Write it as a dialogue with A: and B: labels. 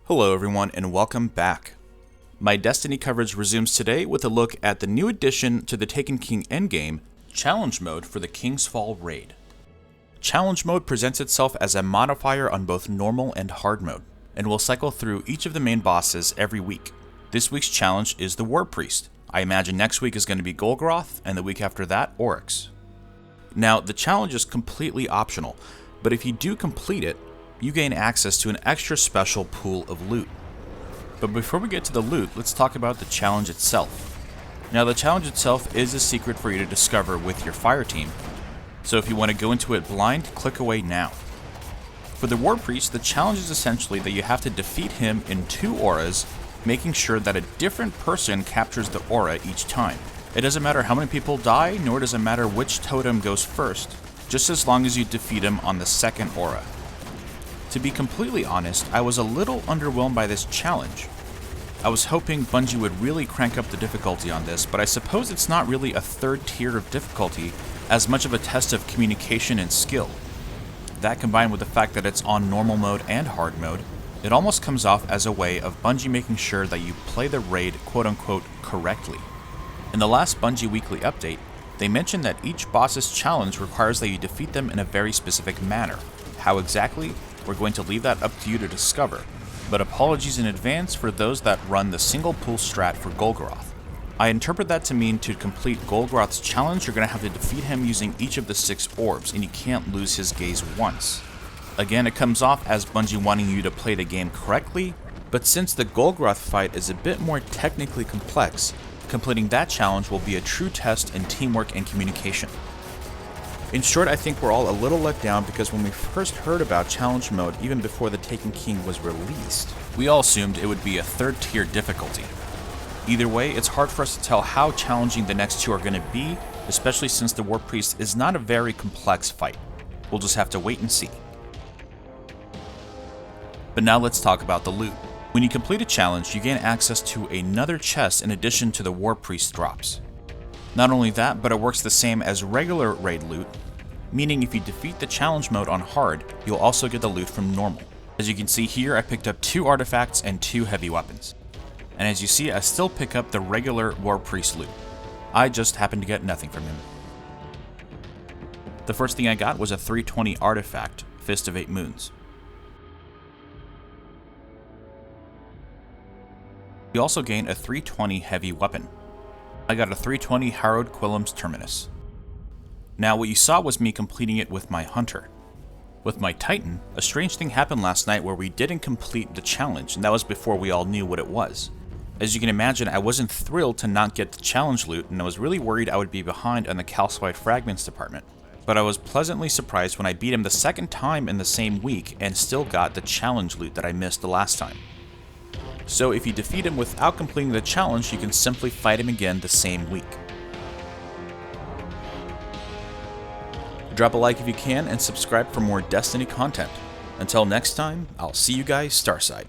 A: Hello everyone and welcome back. My Destiny coverage resumes today with a look at the new addition to the Taken King endgame, Challenge Mode for the King's Fall raid. Challenge Mode presents itself as a modifier on both normal and hard mode, and will cycle through each of the main bosses every week. This week's challenge is the Warpriest. I imagine next week is going to be Golgoroth, and the week after that, Oryx. Now, the challenge is completely optional, but if you do complete it, you gain access to an extra special pool of loot. But before we get to the loot, let's talk about the challenge itself. Now, the challenge itself is a secret for you to discover with your fire team, so if you want to go into it blind, click away now. For the Warpriest, the challenge is essentially that you have to defeat him in 2 auras, making sure that a different person captures the aura each time. It doesn't matter how many people die, nor does it matter which totem goes first, just as long as you defeat him on the second aura. To be completely honest, I was a little underwhelmed by this challenge. I was hoping Bungie would really crank up the difficulty on this, but I suppose it's not really a third tier of difficulty, as much of a test of communication and skill. That combined with the fact that it's on normal mode and hard mode, it almost comes off as a way of Bungie making sure that you play the raid quote-unquote correctly. In the last Bungie weekly update, they mentioned that each boss's challenge requires that you defeat them in a very specific manner. How exactly? We're going to leave that up to you to discover, but apologies in advance for those that run the single pool strat for Golgoroth. I interpret that to mean to complete Golgoroth's challenge, you're going to have to defeat him using each of the 6 orbs, and you can't lose his gaze once. Again, it comes off as Bungie wanting you to play the game correctly, but since the Golgoroth fight is a bit more technically complex, completing that challenge will be a true test in teamwork and communication. In short, I think we're all a little let down because when we first heard about Challenge Mode, even before the Taken King was released, we all assumed it would be a third tier difficulty. Either way, it's hard for us to tell how challenging the next 2 are going to be, especially since the Warpriest is not a very complex fight. We'll just have to wait and see. But now let's talk about the loot. When you complete a challenge, you gain access to another chest in addition to the Warpriest drops. Not only that, but it works the same as regular raid loot, meaning if you defeat the challenge mode on hard, you'll also get the loot from normal. As you can see here, I picked up 2 artifacts and 2 heavy weapons. And as you see, I still pick up the regular Warpriest loot. I just happened to get nothing from him. The first thing I got was a 320 artifact, Fist of 8 Moons. You also gain a 320 heavy weapon. I got a 320 Harrowed Quillam's Terminus. Now what you saw was me completing it with my Hunter. With my Titan, a strange thing happened last night where we didn't complete the challenge, and that was before we all knew what it was. As you can imagine, I wasn't thrilled to not get the challenge loot, and I was really worried I would be behind on the calcified fragments department. But I was pleasantly surprised when I beat him the second time in the same week and still got the challenge loot that I missed the last time. So if you defeat him without completing the challenge, you can simply fight him again the same week. Drop a like if you can and subscribe for more Destiny content. Until next time, I'll see you guys Starside.